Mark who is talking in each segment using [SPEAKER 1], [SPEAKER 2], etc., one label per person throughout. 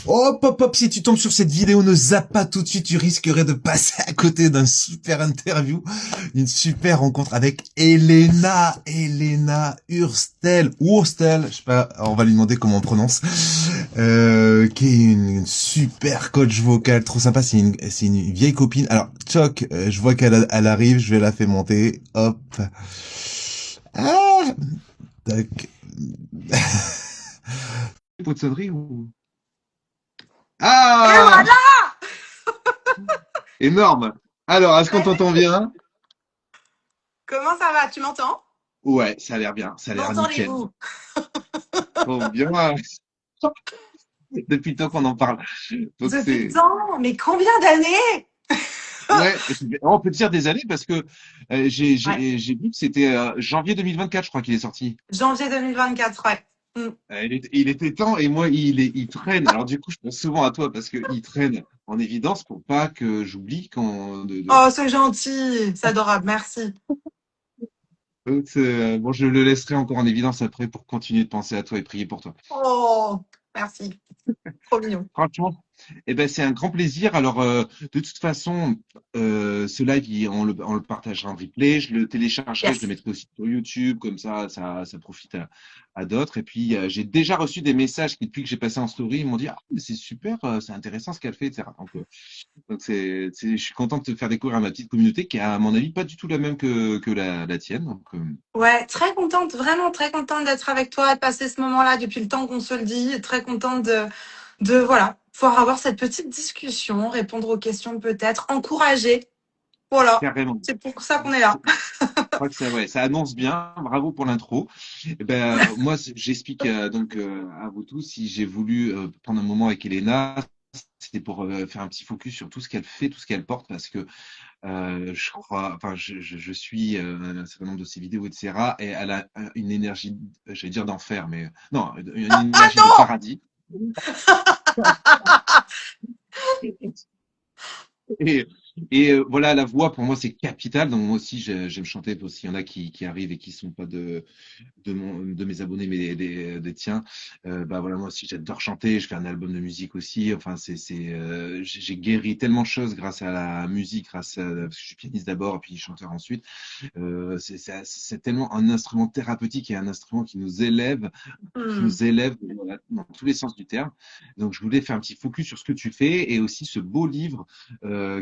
[SPEAKER 1] Hop, hop, hop, si tu tombes sur cette vidéo, ne zappe pas tout de suite, tu risquerais de passer à côté d'un super interview, une super rencontre avec Elena Hurstel, je sais pas, on va lui demander comment on prononce, qui est une super coach vocale, trop sympa, c'est une vieille copine. Alors, Choc, je vois elle arrive, je vais la faire monter, hop. Ah, tac. Pot de sonnerie ou...
[SPEAKER 2] Et
[SPEAKER 1] Ah!
[SPEAKER 2] voilà!
[SPEAKER 1] Énorme. Alors, est-ce qu'on t'entend bien?
[SPEAKER 2] Comment ça va? Tu m'entends?
[SPEAKER 1] Ouais, ça a l'air bien, ça a l'air nickel.
[SPEAKER 2] M'entendez-vous?
[SPEAKER 1] Bon, bien. Depuis le temps qu'on en parle. Donc
[SPEAKER 2] Depuis le
[SPEAKER 1] c'est,
[SPEAKER 2] temps, mais combien d'années?
[SPEAKER 1] ouais, on peut dire des années parce que
[SPEAKER 2] Ouais,
[SPEAKER 1] j'ai vu que c'était janvier 2024, je crois qu'il est sorti.
[SPEAKER 2] janvier 2024, ouais. Mm.
[SPEAKER 1] Il était temps et moi il traîne. Alors du coup, je pense souvent à toi parce que il traîne en évidence pour pas que j'oublie quand
[SPEAKER 2] Oh, c'est gentil, c'est adorable, merci.
[SPEAKER 1] donc, bon, je le laisserai encore en évidence après pour continuer de penser à toi et prier pour toi.
[SPEAKER 2] Oh, merci, trop mignon.
[SPEAKER 1] Franchement, eh ben, c'est un grand plaisir. Alors, de toute façon, ce live, on le partagera en replay. Je le téléchargerai, je le
[SPEAKER 2] Yes.
[SPEAKER 1] mettrai aussi sur YouTube, comme ça profite à d'autres. Et puis, j'ai déjà reçu des messages qui, depuis que j'ai passé en story, ils m'ont dit, ah, mais c'est super, c'est intéressant ce qu'elle fait, etc. Donc je suis content de te faire découvrir ma petite communauté qui est, à mon avis, pas du tout la même que la tienne.
[SPEAKER 2] Ouais, très contente, vraiment très contente d'être avec toi, de passer ce moment-là depuis le temps qu'on se le dit, et très contente de voilà, pouvoir avoir cette petite discussion, répondre aux questions peut-être, encourager. Voilà,
[SPEAKER 1] Carrément.
[SPEAKER 2] c'est pour ça qu'on est là.
[SPEAKER 1] Je crois que ça, ouais, ça annonce bien. Bravo pour l'intro. Eh ben, moi, j'explique à vous tous si j'ai voulu prendre un moment avec Elena, c'était pour faire un petit focus sur tout ce qu'elle fait, tout ce qu'elle porte, parce que je crois, enfin, je suis un certain nombre de ses vidéos, etc. Et elle a une énergie, j'allais dire d'enfer, mais non, une
[SPEAKER 2] Ah
[SPEAKER 1] énergie de
[SPEAKER 2] non!
[SPEAKER 1] paradis. Et, voilà, la voix pour moi c'est capital. Donc moi aussi j'aime chanter. S'il y en a qui arrivent et qui sont pas de mes abonnés, mais des tiens. Bah voilà, moi aussi j'adore chanter, je fais un album de musique aussi. Enfin, j'ai guéri tellement de choses grâce à la musique, parce que je suis pianiste d'abord et puis chanteur ensuite. C'est tellement un instrument thérapeutique et un instrument qui
[SPEAKER 2] Hmm.
[SPEAKER 1] nous élève voilà, dans tous les sens du terme. Donc je voulais faire un petit focus sur ce que tu fais et aussi ce beau livre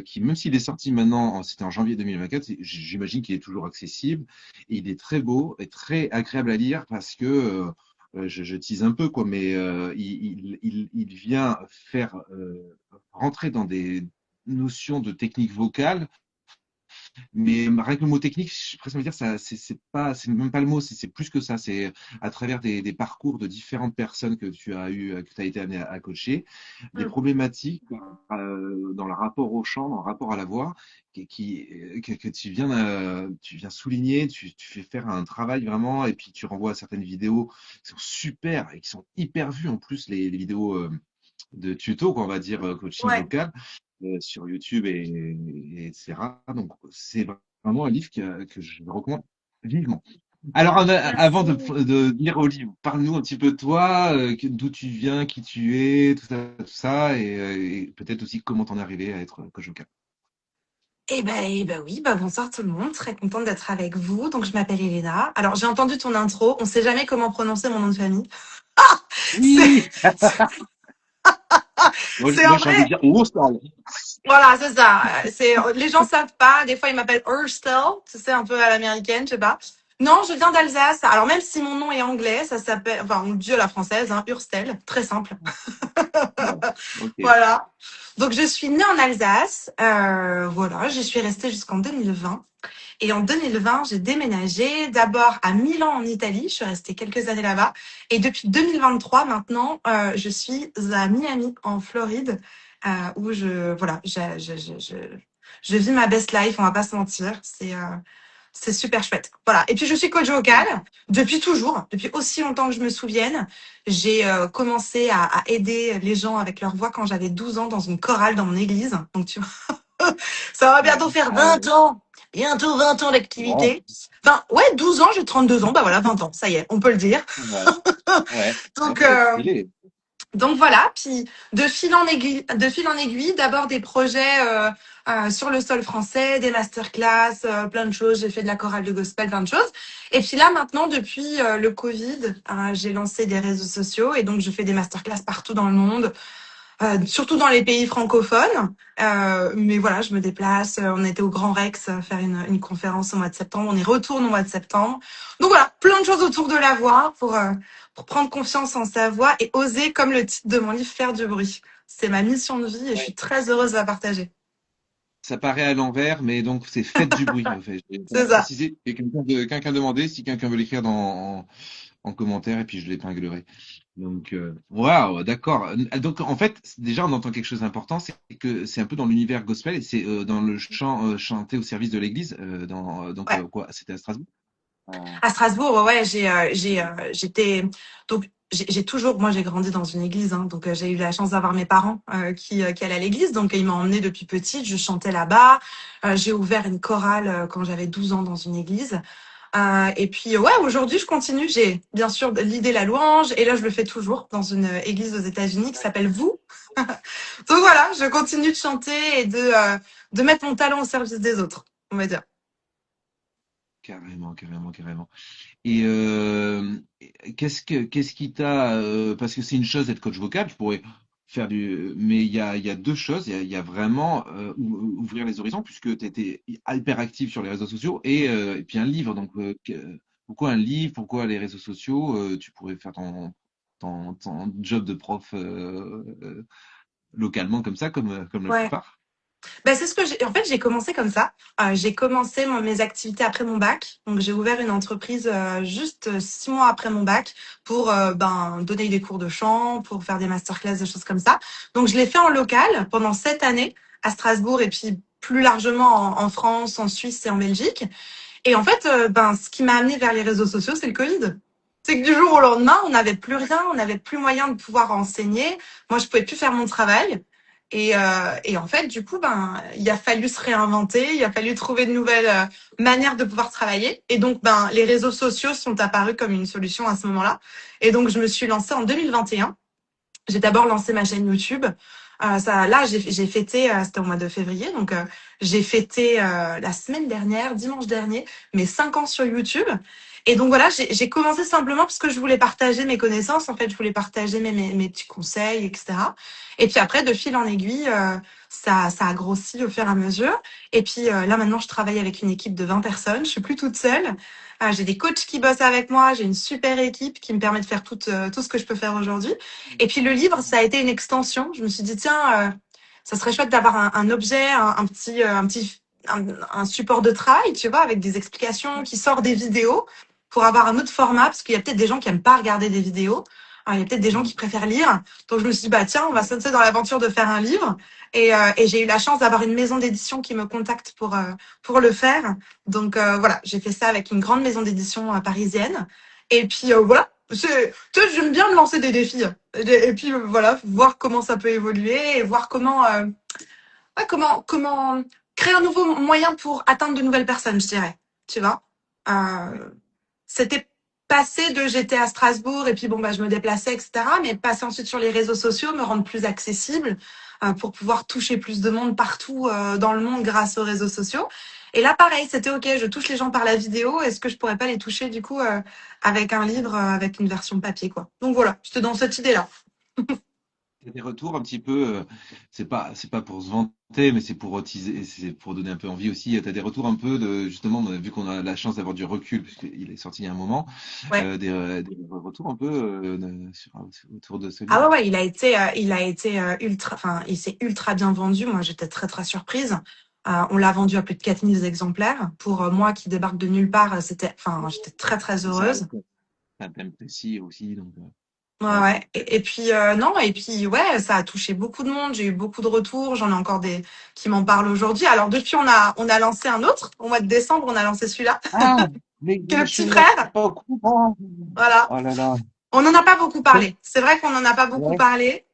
[SPEAKER 1] qui, même s'il est sorti maintenant, c'était en janvier 2024, j'imagine qu'il est toujours accessible. Et il est très beau et très agréable à lire parce que je tease un peu, quoi, mais il vient faire rentrer dans des notions de technique vocale, mais rien que le mot technique, je suis presque à me dire, ça, c'est pas, c'est même pas le mot, c'est plus que ça. C'est à travers des parcours de différentes personnes que tu as eu, que tu as été amené à coacher, des
[SPEAKER 2] Hmm.
[SPEAKER 1] problématiques dans le rapport au chant, dans le rapport à la voix, que tu viens souligner, tu fais faire un travail vraiment, et puis tu renvoies à certaines vidéos qui sont super et qui sont hyper vues en plus, les vidéos de tuto, quoi, on va dire, coaching
[SPEAKER 2] Ouais.
[SPEAKER 1] vocal sur YouTube etc. Donc, c'est vraiment un livre que je recommande vivement. Alors, avant
[SPEAKER 2] Merci.
[SPEAKER 1] de lire au livre, parle-nous un petit peu de toi, d'où tu viens, qui tu es, tout ça, et peut-être aussi comment t'en es arrivé à être coach vocal.
[SPEAKER 2] Eh ben oui, bah bonsoir tout le monde, très contente d'être avec vous. Donc je m'appelle Elena. Alors j'ai entendu ton intro, on sait jamais comment prononcer mon nom de famille. C'est
[SPEAKER 1] Oui,
[SPEAKER 2] c'est
[SPEAKER 1] moi
[SPEAKER 2] en
[SPEAKER 1] j'ai envie de
[SPEAKER 2] vrai.
[SPEAKER 1] dire, oh, ça.
[SPEAKER 2] Voilà, c'est ça. C'est les gens savent pas. Des fois ils m'appellent Urstel, tu sais un peu à l'américaine, je sais pas. Non, je viens d'Alsace. Alors même si mon nom est anglais, ça s'appelle, enfin on le dit à la française, hein, Urstel, très simple.
[SPEAKER 1] Ok.
[SPEAKER 2] Voilà. Donc je suis née en Alsace. Voilà, j'y suis restée jusqu'en 2020. Et en 2020, j'ai déménagé d'abord à Milan en Italie. Je suis restée quelques années là-bas. Et depuis 2023, maintenant, je suis à Miami en Floride, où voilà, je vis ma best life. On va pas se mentir. C'est super chouette. Voilà. Et puis je suis coach vocal depuis toujours, depuis aussi longtemps que je me souvienne. J'ai commencé à aider les gens avec leur voix quand j'avais 12 ans dans une chorale dans mon église. Donc tu vois, ça va bientôt faire
[SPEAKER 1] Ah
[SPEAKER 2] 20
[SPEAKER 1] ouais.
[SPEAKER 2] ans. Bientôt 20 ans
[SPEAKER 1] Wow.
[SPEAKER 2] d'activité. Enfin, ouais, 12 ans, j'ai 32 ans. Bah voilà, 20 ans. Ça y est, on peut le dire.
[SPEAKER 1] Ouais. Ouais.
[SPEAKER 2] Donc,
[SPEAKER 1] Ouais, stylé.
[SPEAKER 2] Donc voilà, puis de fil en aiguille, d'abord des projets sur le sol français, des masterclass, plein de choses. J'ai fait de la chorale de gospel, plein de choses. Et puis là maintenant, depuis le Covid, j'ai lancé des réseaux sociaux et donc je fais des masterclass partout dans le monde, surtout dans les pays francophones. Mais voilà, je me déplace. On était au Grand Rex faire une conférence au mois de septembre. On y retourne au mois de septembre. Donc voilà, plein de choses autour de la voix pour prendre confiance en sa voix et oser, comme le titre de mon livre, faire du bruit. C'est ma mission de vie et je suis
[SPEAKER 1] Ouais.
[SPEAKER 2] très heureuse de la partager.
[SPEAKER 1] Ça paraît à l'envers, mais donc c'est faites du bruit. En fait, j'ai pas
[SPEAKER 2] C'est ça.
[SPEAKER 1] précisé. Et quelqu'un demandé si quelqu'un veut l'écrire en commentaire, et puis je l'épinglerai. Donc, waouh, d'accord. Donc, en fait, déjà, on entend quelque chose d'important, c'est que c'est un peu dans l'univers gospel, et c'est dans le chant chanté au service de l'Église. Donc,
[SPEAKER 2] Ouais.
[SPEAKER 1] quoi, c'était à Strasbourg?
[SPEAKER 2] À Strasbourg, ouais, j'étais donc j'ai toujours, moi j'ai grandi dans une église, hein, donc j'ai eu la chance d'avoir mes parents qui allaient à l'église, donc ils m'ont emmenée depuis petite, je chantais là-bas. J'ai ouvert une chorale quand j'avais 12 ans dans une église. Et puis ouais, aujourd'hui je continue. J'ai bien sûr l'idée la louange, et là je le fais toujours dans une église aux États-Unis qui s'appelle Vous. Donc voilà, je continue de chanter et de mettre mon talent au service des autres, on va dire.
[SPEAKER 1] Carrément, carrément, carrément. Et qu'est-ce qui t'a parce que c'est une chose d'être coach vocal, je pourrais faire mais il y a deux choses. Il y a vraiment ouvrir les horizons puisque tu étais hyper actif sur les réseaux sociaux et puis un livre. Donc pourquoi un livre? Pourquoi les réseaux sociaux? Tu pourrais faire ton job de prof localement comme ça, comme la
[SPEAKER 2] Ouais.
[SPEAKER 1] plupart.
[SPEAKER 2] Ben, c'est ce que j'ai. En fait, j'ai commencé comme ça. J'ai commencé mes activités après mon bac. Donc, j'ai ouvert une entreprise juste 6 mois après mon bac pour donner des cours de chant, pour faire des masterclass, des choses comme ça. Donc, je l'ai fait en local pendant 7 années à Strasbourg et puis plus largement en France, en Suisse et en Belgique. Et en fait, ce qui m'a amené vers les réseaux sociaux, c'est le Covid. C'est que du jour au lendemain, on n'avait plus rien, on n'avait plus moyen de pouvoir enseigner. Moi, je pouvais plus faire mon travail. Et en fait, du coup, il a fallu se réinventer, il a fallu trouver de nouvelles manières de pouvoir travailler. Et donc, les réseaux sociaux sont apparus comme une solution à ce moment-là. Et donc, je me suis lancée en 2021. J'ai d'abord lancé ma chaîne YouTube. Là, j'ai fêté, c'était au mois de février, donc j'ai fêté la semaine dernière, dimanche dernier, mes 5 ans sur YouTube. Et donc voilà, j'ai commencé simplement parce que je voulais partager mes connaissances. En fait, je voulais partager mes petits conseils, etc. Et puis après, de fil en aiguille, ça a grossi au fur et à mesure. Et puis là, maintenant, je travaille avec une équipe de 20 personnes. Je suis plus toute seule. J'ai des coachs qui bossent avec moi. J'ai une super équipe qui me permet de faire tout ce que je peux faire aujourd'hui. Et puis le livre, ça a été une extension. Je me suis dit, tiens, ça serait chouette d'avoir un objet, un support de travail, tu vois, avec des explications qui sort des vidéos pour avoir un autre format, parce qu'il y a peut-être des gens qui aiment pas regarder des vidéos. Il y a peut-être des gens qui préfèrent lire. Donc je me suis dit, bah tiens, on va se lancer dans l'aventure de faire un livre. Et j'ai eu la chance d'avoir une maison d'édition qui me contacte pour le faire. Donc voilà, j'ai fait ça avec une grande maison d'édition parisienne. Et puis voilà, tu vois, j'aime bien me lancer des défis. Et puis voilà, voir comment ça peut évoluer et voir comment créer un nouveau moyen pour atteindre de nouvelles personnes, je dirais. Tu vois, euh, c'était passer de j'étais à Strasbourg et puis bon je me déplaçais, etc. Mais passer ensuite sur les réseaux sociaux, me rendre plus accessible pour pouvoir toucher plus de monde partout dans le monde grâce aux réseaux sociaux. Et là, pareil, c'était OK, je touche les gens par la vidéo. Est-ce que je pourrais pas les toucher du coup avec un livre, avec une version papier, quoi. Donc voilà, j'étais dans cette idée-là.
[SPEAKER 1] T'as des retours un petit peu, c'est pas pour se vanter, mais c'est pour teaser, c'est pour donner un peu envie aussi. T'as des retours un peu de, justement, vu qu'on a la chance d'avoir du recul, puisqu'il est sorti il y a un moment,
[SPEAKER 2] Ouais.
[SPEAKER 1] des retours un peu autour de ce
[SPEAKER 2] Ah ouais,
[SPEAKER 1] livre.
[SPEAKER 2] ouais, il a été ultra, enfin, il s'est ultra bien vendu. Moi, j'étais très, très surprise. On l'a vendu à plus de 4000 exemplaires. Pour moi qui débarque de nulle part, enfin, j'étais très, très
[SPEAKER 1] C'est ça,
[SPEAKER 2] heureuse.
[SPEAKER 1] c'est un thème précis aussi, donc
[SPEAKER 2] Ouais,
[SPEAKER 1] ouais.
[SPEAKER 2] ouais. Et puis, non, et puis, ouais, ça a touché beaucoup de monde. J'ai eu beaucoup de retours. J'en ai encore des qui m'en parlent aujourd'hui. Alors, depuis, on a lancé un autre. Au mois de décembre, on a lancé celui-là,
[SPEAKER 1] Ah, mais
[SPEAKER 2] qui est le
[SPEAKER 1] je
[SPEAKER 2] petit
[SPEAKER 1] n'étais
[SPEAKER 2] frère.
[SPEAKER 1] pas au courant.
[SPEAKER 2] Voilà.
[SPEAKER 1] Oh là là.
[SPEAKER 2] On n'en a pas beaucoup parlé. C'est vrai qu'on n'en a pas beaucoup
[SPEAKER 1] Ouais.
[SPEAKER 2] parlé.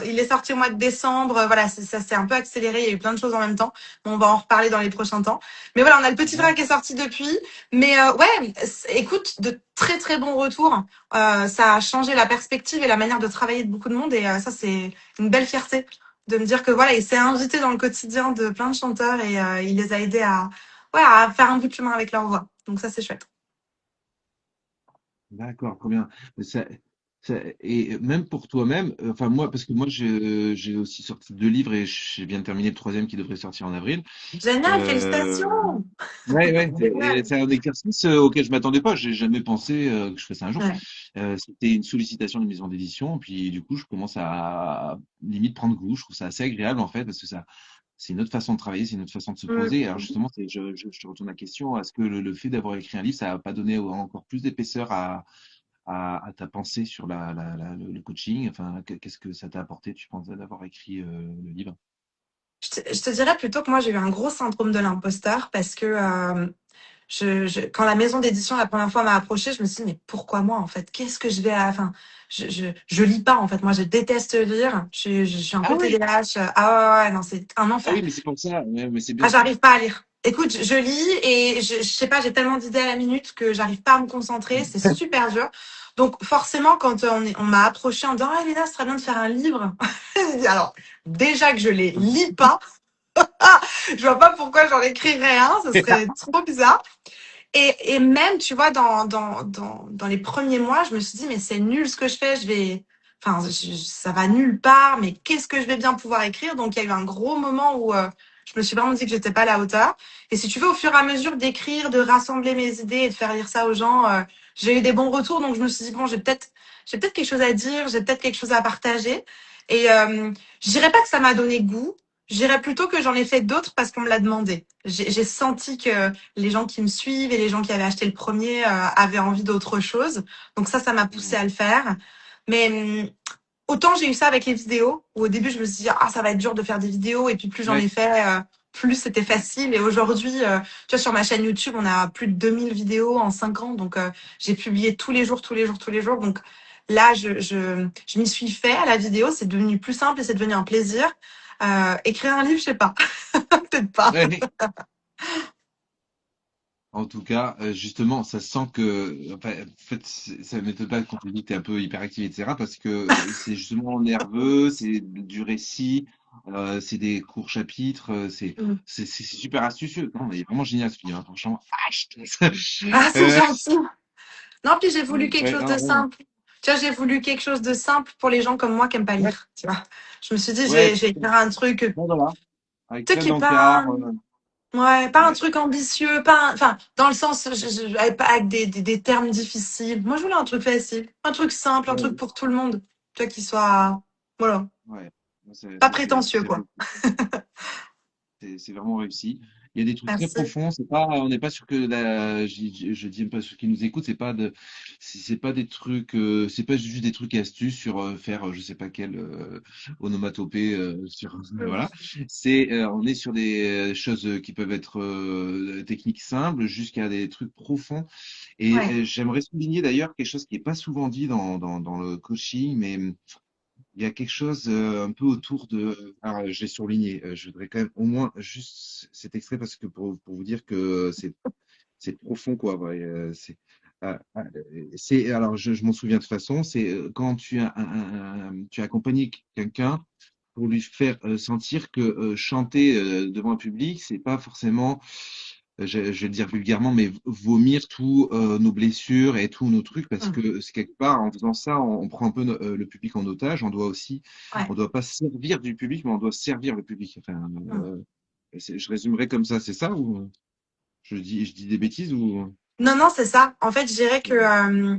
[SPEAKER 2] Il est sorti au mois de décembre. Voilà, ça s'est un peu accéléré. Il y a eu plein de choses en même temps. Bon, on va en reparler dans les prochains temps. Mais voilà, on a le petit
[SPEAKER 1] Ouais.
[SPEAKER 2] frère qui est sorti depuis. Mais ouais, écoute, de très très bons retours. Ça a changé la perspective et la manière de travailler de beaucoup de monde. Et ça, c'est une belle fierté de me dire que voilà, il s'est invité dans le quotidien de plein de chanteurs et il les a aidés ouais, à faire un bout de chemin avec leur voix. Donc ça, c'est chouette.
[SPEAKER 1] D'accord, trop bien. Mais et même pour toi-même, enfin moi, parce que moi j'ai aussi sorti 2 livres et je viens de terminer le troisième qui devrait sortir en avril.
[SPEAKER 2] Génial,
[SPEAKER 1] Euh,
[SPEAKER 2] félicitations.
[SPEAKER 1] ouais, ouais,
[SPEAKER 2] Génial.
[SPEAKER 1] c'est un exercice auquel je m'attendais pas. J'ai jamais pensé que je ferais ça un jour.
[SPEAKER 2] Ouais.
[SPEAKER 1] C'était une sollicitation d'une maison d'édition, puis du coup je commence à limite prendre goût. Je trouve ça assez agréable en fait, parce que ça c'est une autre façon de travailler, c'est une autre façon de se poser. Alors
[SPEAKER 2] Mm.
[SPEAKER 1] justement, je te retourne la question, est-ce que le fait d'avoir écrit un livre, ça n'a pas donné encore plus d'épaisseur à ta pensée sur le coaching? Enfin, qu'est-ce que ça t'a apporté, tu penses, d'avoir écrit le livre?
[SPEAKER 2] Je te dirais plutôt que moi j'ai eu un gros syndrome de l'imposteur parce que quand la maison d'édition la première fois m'a approchée, je me suis dit mais pourquoi moi en fait? Qu'est-ce que je vais enfin je lis pas en fait. Moi je déteste lire. Je suis un
[SPEAKER 1] Ah
[SPEAKER 2] peu
[SPEAKER 1] oui,
[SPEAKER 2] TDAH. Ah ouais, ouais, non c'est un
[SPEAKER 1] ah
[SPEAKER 2] enfer.
[SPEAKER 1] oui, mais c'est pour ça, ouais, mais c'est
[SPEAKER 2] Ah
[SPEAKER 1] bien ça.
[SPEAKER 2] j'arrive pas à lire. Écoute, je lis et je sais pas, j'ai tellement d'idées à la minute que j'arrive pas à me concentrer. C'est super dur. Donc forcément quand on m'a approché en disant ah Elena, ce serait bien de faire un livre. J'ai dit, alors déjà que je les lis pas. Je vois pas pourquoi j'en écrirais un, ce serait trop bizarre. Et même, tu vois, dans les premiers mois, je me suis dit, mais c'est nul ce que je fais, enfin, ça va nulle part, mais qu'est-ce que je vais bien pouvoir écrire? Donc, il y a eu un gros moment où je me suis vraiment dit que j'étais pas à la hauteur. Et si tu veux, au fur et à mesure d'écrire, de rassembler mes idées et de faire lire ça aux gens, j'ai eu des bons retours. Donc, je me suis dit, bon, j'ai peut-être quelque chose à dire, j'ai peut-être quelque chose à partager. Et je dirais pas que ça m'a donné goût. Je dirais plutôt que j'en ai fait d'autres parce qu'on me l'a demandé. J'ai senti que les gens qui me suivent et les gens qui avaient acheté le premier avaient envie d'autre chose. Donc ça m'a poussé
[SPEAKER 1] Ouais,
[SPEAKER 2] à le faire. Mais autant j'ai eu ça avec les vidéos, où au début je me suis dit, ah, ça va être dur de faire des vidéos, et puis plus j'en ai
[SPEAKER 1] ouais,
[SPEAKER 2] fait, plus c'était
[SPEAKER 1] ouais.
[SPEAKER 2] facile. Et aujourd'hui, tu vois, sur ma chaîne YouTube, on a plus de 2000 vidéos en 5 ans. Donc j'ai publié tous les jours, tous les jours, tous les jours. Donc là, je m'y suis fait à la vidéo. C'est devenu plus simple et c'est devenu un plaisir. Écrire un livre, je sais pas. Peut-être pas.
[SPEAKER 1] Ouais. En tout cas, justement, ça sent que, enfin, en fait, ça ne m'étonne pas quand tu dis que tu es un peu hyperactif, etc., parce que c'est justement nerveux, c'est du récit, c'est des courts chapitres, c'est super astucieux. Non, mais il est vraiment génial ce film, hein, franchement. Ah,
[SPEAKER 2] Ah, c'est
[SPEAKER 1] euh,
[SPEAKER 2] gentil. Non, puis j'ai voulu quelque
[SPEAKER 1] ouais,
[SPEAKER 2] chose
[SPEAKER 1] non,
[SPEAKER 2] de
[SPEAKER 1] vraiment.
[SPEAKER 2] simple. Tu vois, j'ai voulu quelque chose de simple pour les gens comme moi qui aiment pas
[SPEAKER 1] Ouais,
[SPEAKER 2] lire. Tu vois, je me suis dit,
[SPEAKER 1] ouais,
[SPEAKER 2] je vais écrire un truc,
[SPEAKER 1] bon, voilà, avec
[SPEAKER 2] tu sais,
[SPEAKER 1] plein
[SPEAKER 2] qui est pas,
[SPEAKER 1] d'encarts,
[SPEAKER 2] ouais, pas un
[SPEAKER 1] ouais,
[SPEAKER 2] truc ambitieux, pas, enfin, dans le sens, avec des termes difficiles. Moi, je voulais un truc facile, un truc simple, un truc
[SPEAKER 1] ouais,
[SPEAKER 2] pour tout le monde. Tu vois, qui soit, voilà,
[SPEAKER 1] ouais.
[SPEAKER 2] pas prétentieux,
[SPEAKER 1] C'est
[SPEAKER 2] quoi.
[SPEAKER 1] réussi. C'est vraiment réussi. Il y a des trucs très
[SPEAKER 2] Merci.
[SPEAKER 1] profonds. C'est pas, on n'est pas sûr que je dis un peu à ceux qui nous écoutent, c'est pas des trucs, c'est pas juste des trucs et astuces sur faire, je sais pas quelle onomatopée sur, voilà. On est sur des choses qui peuvent être techniques simples jusqu'à des trucs profonds. Et
[SPEAKER 2] Ouais.
[SPEAKER 1] j'aimerais souligner d'ailleurs quelque chose qui est pas souvent dit dans le coaching, mais il y a quelque chose un peu autour de. Alors, je l'ai surligné. Je voudrais quand même au moins juste cet extrait parce que pour vous dire que c'est profond, quoi. Ouais, alors, je m'en souviens de toute façon. C'est quand tu as tu as accompagné quelqu'un pour lui faire sentir que chanter devant un public, c'est pas forcément, je vais le dire vulgairement, mais vomir tous nos blessures et tous nos trucs, parce
[SPEAKER 2] Hum,
[SPEAKER 1] que c'est quelque part, en faisant ça, on prend un peu le public en otage. On doit aussi,
[SPEAKER 2] ouais.
[SPEAKER 1] on doit pas servir du public, mais on doit servir le public. Enfin,
[SPEAKER 2] Hum.
[SPEAKER 1] je résumerai comme ça, c'est ça ou je dis des bêtises ou.
[SPEAKER 2] Non, non, c'est ça. En fait, je dirais que,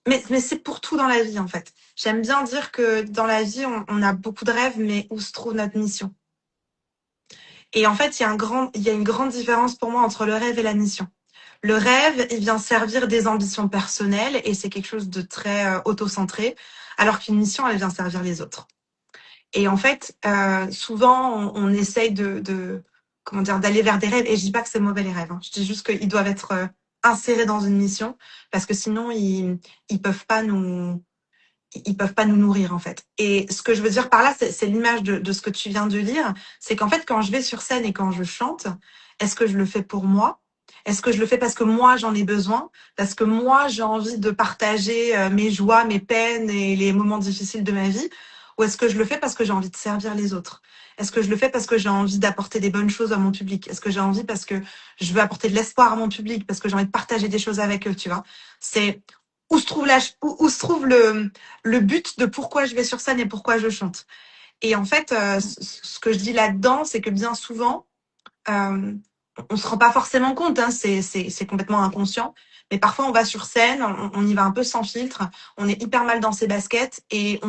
[SPEAKER 2] mais c'est pour tout dans la vie, en fait. J'aime bien dire que dans la vie, on a beaucoup de rêves, mais où se trouve notre mission? Et en fait, il y a une grande différence pour moi entre le rêve et la mission. Le rêve, il vient servir des ambitions personnelles et c'est quelque chose de très auto-centré, alors qu'une mission, elle vient servir les autres. Et en fait, souvent, on essaye comment dire, d'aller vers des rêves. Et je dis pas que c'est mauvais les rêves. Hein. Je dis juste qu'ils doivent être insérés dans une mission parce que sinon ils peuvent pas nous ils peuvent pas nous nourrir en fait. Et ce que je veux dire par là, c'est l'image de ce que tu viens de lire, c'est qu'en fait quand je vais sur scène et quand je chante, est-ce que je le fais pour moi? Est-ce que je le fais parce que moi j'en ai besoin? Parce que moi j'ai envie de partager mes joies, mes peines et les moments difficiles de ma vie? Ou est-ce que je le fais parce que j'ai envie de servir les autres? Est-ce que je le fais parce que j'ai envie d'apporter des bonnes choses à mon public? Est-ce que j'ai envie parce que je veux apporter de l'espoir à mon public, parce que j'ai envie de partager des choses avec eux, tu vois? C'est où se trouve où se trouve le but de pourquoi je vais sur scène et pourquoi je chante. Et en fait, ce que je dis là-dedans, c'est que bien souvent, on se rend pas forcément compte, hein, c'est complètement inconscient. Mais parfois, on va sur scène, on y va un peu sans filtre, on est hyper mal dans ses baskets et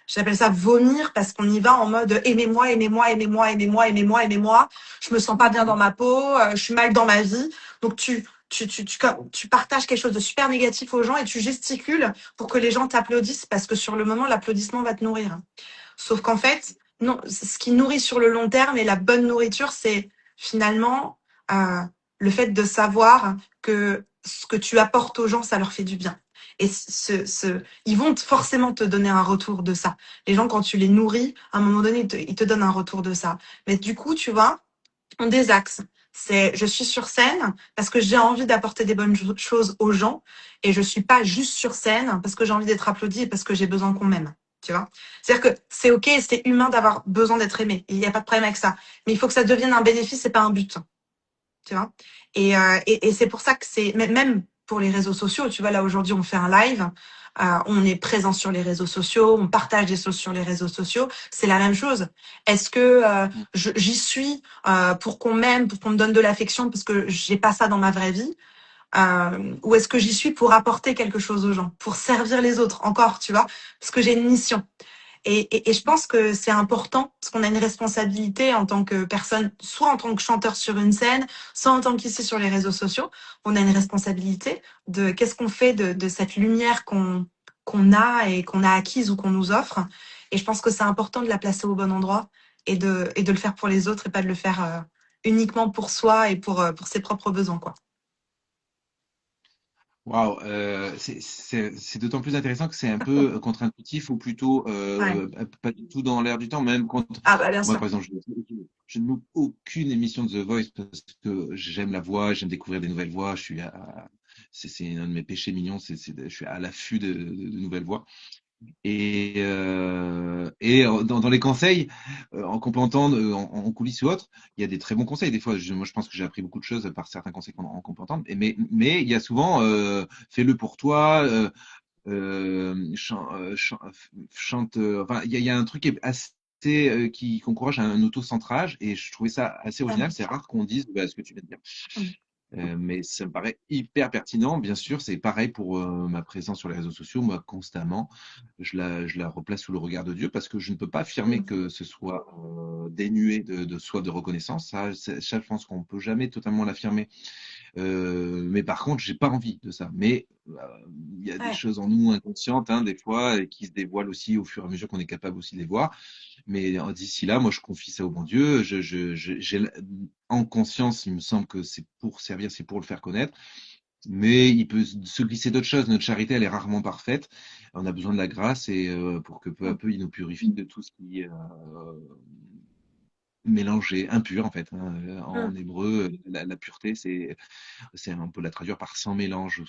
[SPEAKER 2] j'appelle ça vomir parce qu'on y va en mode aimez-moi, aimez-moi, aimez-moi, aimez-moi, aimez-moi, aimez-moi. Je me sens pas bien dans ma peau, je suis mal dans ma vie. Donc tu partages quelque chose de super négatif aux gens et tu gesticules pour que les gens t'applaudissent parce que sur le moment, l'applaudissement va te nourrir. Sauf qu'en fait, non, ce qui nourrit sur le long terme et la bonne nourriture, c'est finalement le fait de savoir que ce que tu apportes aux gens, ça leur fait du bien. Et ils vont forcément te donner un retour de ça. Les gens, quand tu les nourris, à un moment donné, ils te donnent un retour de ça. Mais du coup, tu vois, ont des axes. C'est je suis sur scène parce que j'ai envie d'apporter des bonnes choses aux gens et je suis pas juste sur scène parce que j'ai envie d'être applaudie et parce que j'ai besoin qu'on m'aime. Tu vois? C'est-à-dire que c'est ok, c'est humain d'avoir besoin d'être aimé. Il n'y a pas de problème avec ça. Mais il faut que ça devienne un bénéfice et pas un but. Tu vois? Et c'est pour ça que c'est même pour les réseaux sociaux. Tu vois, là aujourd'hui, on fait un live. On est présent sur les réseaux sociaux, on partage des choses sur les réseaux sociaux. C'est la même chose. Est-ce que j'y suis pour qu'on m'aime, pour qu'on me donne de l'affection, parce que j'ai pas ça dans ma vraie vie, ou est-ce que j'y suis pour apporter quelque chose aux gens, pour servir les autres encore, tu vois, parce que j'ai une mission. Et je pense que c'est important parce qu'on a une responsabilité en tant que personne, soit en tant que chanteur sur une scène, soit en tant qu'ici sur les réseaux sociaux. On a une responsabilité de qu'est-ce qu'on fait de cette lumière qu'on a et qu'on a acquise ou qu'on nous offre. Et je pense que c'est important de la placer au bon endroit et de le faire pour les autres et pas de le faire uniquement pour soi et pour ses propres besoins, quoi.
[SPEAKER 1] Waouh, c'est d'autant plus intéressant que c'est un peu contre-intuitif ou plutôt
[SPEAKER 2] Ouais.
[SPEAKER 1] pas du tout dans l'air du temps, même contre
[SPEAKER 2] Ah bah bien
[SPEAKER 1] moi
[SPEAKER 2] sûr.
[SPEAKER 1] par exemple, je ne loupe aucune émission de The Voice parce que j'aime la voix, j'aime découvrir des nouvelles voix, c'est un de mes péchés mignons, je suis à l'affût de nouvelles voix. Et dans les conseils, qu'on peut entendre en coulisses ou autres, il y a des très bons conseils. Des fois, moi, je pense que j'ai appris beaucoup de choses par certains conseils qu'on peut entendre. Mais il y a souvent, fais-le pour toi, chante. Enfin, il y a un truc qui est assez qui encourage un auto-centrage et je trouvais ça assez original.
[SPEAKER 2] Vraiment.
[SPEAKER 1] C'est rare qu'on dise ce que tu viens de dire. Mais ça me paraît hyper pertinent. Bien sûr, c'est pareil pour ma présence sur les réseaux sociaux. Moi, constamment, je la replace sous le regard de Dieu parce que je ne peux pas affirmer
[SPEAKER 2] Mm.
[SPEAKER 1] que ce soit dénué de soif de reconnaissance. Ça, je pense qu'on ne peut jamais totalement l'affirmer. Mais par contre, j'ai pas envie de ça. Mais il y a des
[SPEAKER 2] Ouais.
[SPEAKER 1] choses en nous inconscientes, hein, des fois, et qui se dévoilent aussi au fur et à mesure qu'on est capable aussi de les voir. Mais d'ici là, moi, je confie ça au bon Dieu. En conscience, il me semble que c'est pour servir, c'est pour le faire connaître. Mais il peut se glisser d'autres choses. Notre charité, elle est rarement parfaite. On a besoin de la grâce et pour que peu à
[SPEAKER 2] Mm.
[SPEAKER 1] peu, il nous purifie de tout ce qui est mélangé, impur en fait, hein. En
[SPEAKER 2] Mm.
[SPEAKER 1] hébreu, la pureté, on peut la traduire par sans mélange ou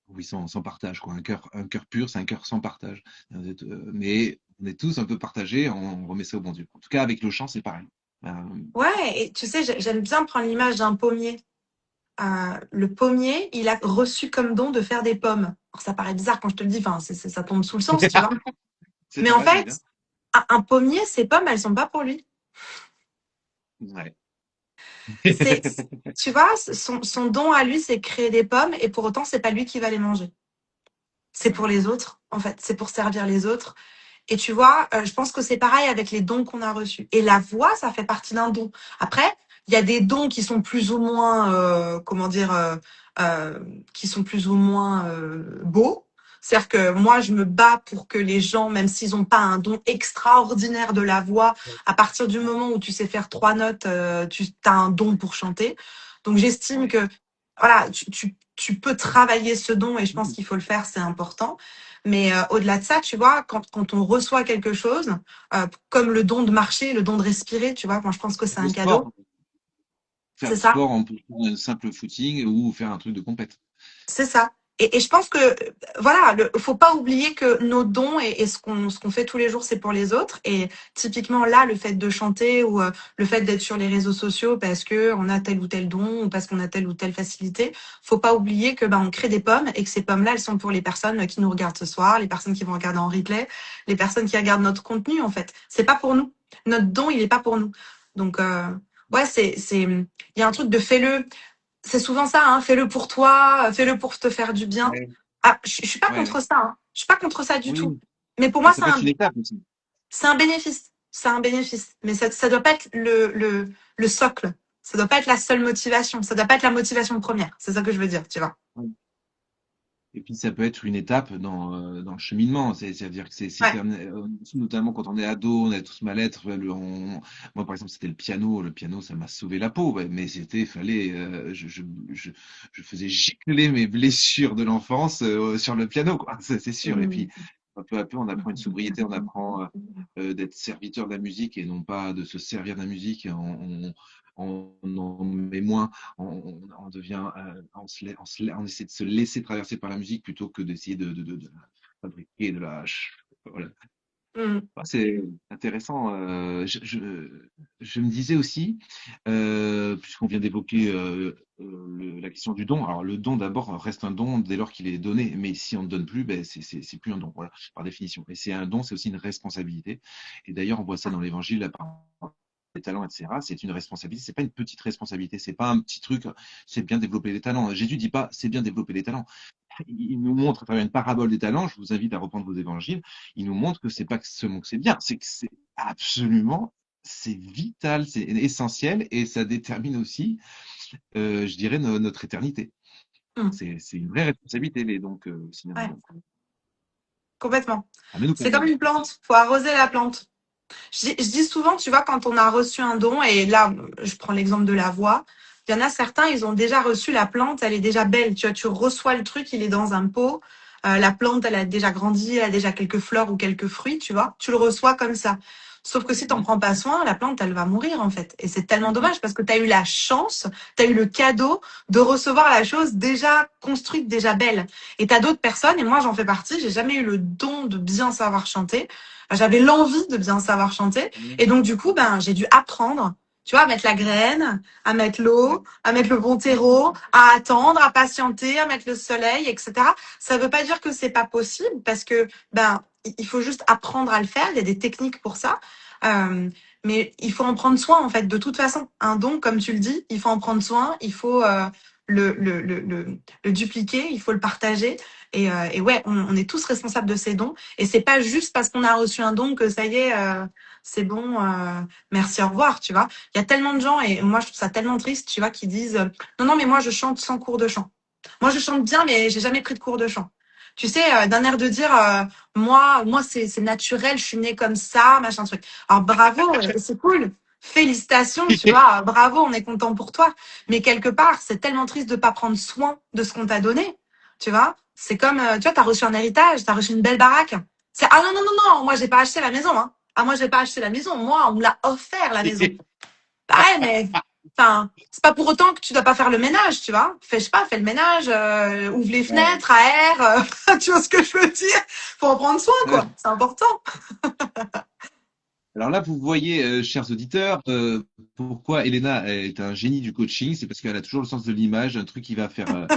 [SPEAKER 1] oui, sans partage, quoi. Un cœur pur, c'est un cœur sans partage. Mais on est tous un peu partagés, on remet ça au bon Dieu. En tout cas, avec le chant, c'est pareil. Euh,
[SPEAKER 2] Ouais, et tu sais, j'aime bien prendre l'image d'un pommier. Le pommier, il a reçu comme don de faire des pommes. Alors, ça paraît bizarre quand je te le dis, enfin, ça tombe sous le sens, tu vois.
[SPEAKER 1] c'est
[SPEAKER 2] Mais
[SPEAKER 1] pas
[SPEAKER 2] en
[SPEAKER 1] mal dit, hein?
[SPEAKER 2] fait, un pommier, ces pommes, elles sont pas pour lui.
[SPEAKER 1] Ouais.
[SPEAKER 2] C'est, tu vois, son don à lui, c'est créer des pommes, et pour autant, c'est pas lui qui va les manger. C'est pour
[SPEAKER 1] Ouais.
[SPEAKER 2] les autres, en fait. C'est pour servir les autres. Et tu vois, je pense que c'est pareil avec les dons qu'on a reçus. Et la voix, ça fait partie d'un don. Après, il y a des dons qui sont plus ou moins, comment dire, euh, qui sont plus ou moins beaux. C'est-à-dire que moi, je me bats pour que les gens, même s'ils n'ont pas un don extraordinaire de la voix, à partir du moment où tu sais faire trois notes, tu as un don pour chanter. Donc j'estime
[SPEAKER 1] Ouais.
[SPEAKER 2] que voilà, tu peux travailler ce don et je pense qu'il faut le faire, c'est important. Mais au-delà de ça, tu vois, quand on reçoit quelque chose, comme le don de marcher, le don de respirer, tu vois, moi je pense que c'est
[SPEAKER 1] Le
[SPEAKER 2] un cadeau,
[SPEAKER 1] sport, faire
[SPEAKER 2] c'est
[SPEAKER 1] du
[SPEAKER 2] ça.
[SPEAKER 1] sport en faisant un simple footing ou faire un truc de compète.
[SPEAKER 2] C'est ça. Et je pense que, voilà, faut pas oublier que nos dons et ce qu'on fait tous les jours, c'est pour les autres. Et typiquement là, le fait de chanter ou le fait d'être sur les réseaux sociaux parce que on a tel ou tel don ou parce qu'on a telle ou telle facilité, faut pas oublier que ben on crée des pommes et que ces pommes-là, elles sont pour les personnes qui nous regardent ce soir, les personnes qui vont regarder en replay, les personnes qui regardent notre contenu en fait. C'est pas pour nous. Notre don, il est pas pour nous. Donc ouais, il y a un truc de fais-le. C'est souvent ça, hein, fais-le pour toi, fais-le pour te faire du bien.
[SPEAKER 1] Ouais,
[SPEAKER 2] Ah, je suis pas
[SPEAKER 1] ouais,
[SPEAKER 2] contre
[SPEAKER 1] ouais.
[SPEAKER 2] ça, hein. Je suis pas contre ça du tout.
[SPEAKER 1] Oui,
[SPEAKER 2] Mais pour
[SPEAKER 1] mais
[SPEAKER 2] moi,
[SPEAKER 1] ça peut être une étape aussi.
[SPEAKER 2] c'est un bénéfice. C'est un bénéfice. Mais ça doit pas être le socle. Ça doit pas être la seule motivation. Ça doit pas être la motivation première. C'est ça que je veux dire, tu vois.
[SPEAKER 1] Et puis ça peut être une étape dans le cheminement. C'est-à-dire que
[SPEAKER 2] Ouais.
[SPEAKER 1] notamment quand on est ado, on a tous mal-être. Moi, par exemple, c'était le piano. Le piano, ça m'a sauvé la peau. Ouais, mais je faisais gicler mes blessures de l'enfance sur le piano, quoi. C'est sûr. Et puis,
[SPEAKER 2] Mm.
[SPEAKER 1] peu à peu, on apprend une sobriété, on apprend d'être serviteur de la musique et non pas de se servir de la musique. On en met moins on devient, on essaie de se laisser traverser par la musique plutôt que d'essayer de fabriquer de la. Voilà.
[SPEAKER 2] Mm.
[SPEAKER 1] Ah, c'est intéressant. Je me disais aussi, puisqu'on vient d'évoquer la question du don. Alors le don d'abord reste un don dès lors qu'il est donné, mais si on ne donne plus, ben, c'est plus un don, voilà, par définition. Et c'est un don, c'est aussi une responsabilité. Et d'ailleurs, on voit ça dans l'Évangile, là, par les talents, etc. C'est une responsabilité. C'est pas une petite responsabilité. C'est pas un petit truc. C'est bien développer les talents. Jésus dit pas c'est bien développer les talents. Il nous montre à travers une parabole des talents. Je vous invite à reprendre vos évangiles. Il nous montre que c'est pas seulement que c'est bien, c'est que c'est absolument, c'est vital, c'est essentiel et ça détermine aussi, je dirais, notre éternité.
[SPEAKER 2] Mm.
[SPEAKER 1] C'est une vraie responsabilité, les donc signer un
[SPEAKER 2] Ouais,
[SPEAKER 1] don.
[SPEAKER 2] complètement.
[SPEAKER 1] Amène-nous quand
[SPEAKER 2] C'est comme
[SPEAKER 1] même.
[SPEAKER 2] une plante. Faut arroser la plante. Je dis souvent, tu vois, quand on a reçu un don, et là, je prends l'exemple de la voix, il y en a certains, ils ont déjà reçu la plante, elle est déjà belle. Tu vois, tu reçois le truc, il est dans un pot. La plante, elle a déjà grandi, elle a déjà quelques fleurs ou quelques fruits, tu vois. Tu le reçois comme ça. Sauf que si tu n'en prends pas soin, la plante, elle va mourir, en fait. Et c'est tellement dommage parce que tu as eu la chance, tu as eu le cadeau de recevoir la chose déjà construite, déjà belle. Et tu as d'autres personnes, et moi, j'en fais partie, j'ai jamais eu le don de bien savoir chanter. J'avais l'envie de bien savoir chanter. Et donc, du coup, ben, j'ai dû apprendre, tu vois, à mettre la graine, à mettre l'eau, à mettre le bon terreau, à attendre, à patienter, à mettre le soleil, etc. Ça veut pas dire que c'est pas possible parce que, ben, il faut juste apprendre à le faire. Il y a des techniques pour ça. Euh, mais il faut en prendre soin, en fait, de toute façon. Un don, comme tu le dis, il faut en prendre soin, il faut le dupliquer, il faut le partager. Et ouais, on est tous responsables de ces dons. Et c'est pas juste parce qu'on a reçu un don que ça y est, c'est bon, merci, au revoir, tu vois. Il y a tellement de gens, et moi je trouve ça tellement triste, tu vois, qui disent non, non, mais moi je chante sans cours de chant. Moi je chante bien, mais j'ai jamais pris de cours de chant. Tu sais, d'un air de dire moi c'est naturel, je suis née comme ça, machin truc. Alors bravo, c'est cool. Félicitations, tu vois, bravo, on est content pour toi. Mais quelque part, c'est tellement triste de pas prendre soin de ce qu'on t'a donné. Tu vois, c'est comme, tu vois, t'as reçu un héritage, t'as reçu une belle baraque. C'est, ah non, non, non, non, moi, j'ai pas acheté la maison, hein. Ah, moi, j'ai pas acheté la maison. Moi, on me l'a offert, la maison. Bah ouais, mais, enfin, c'est pas pour autant que tu dois pas faire le ménage, tu vois. Fais, je sais pas, fais le ménage, ouvre les
[SPEAKER 1] Ouais.
[SPEAKER 2] fenêtres à air, tu vois ce que je veux dire. Faut en prendre soin, quoi. C'est important.
[SPEAKER 1] Alors là, vous voyez, chers auditeurs, pourquoi Elena est un génie du coaching, c'est parce qu'elle a toujours le sens de l'image, un truc qui va faire.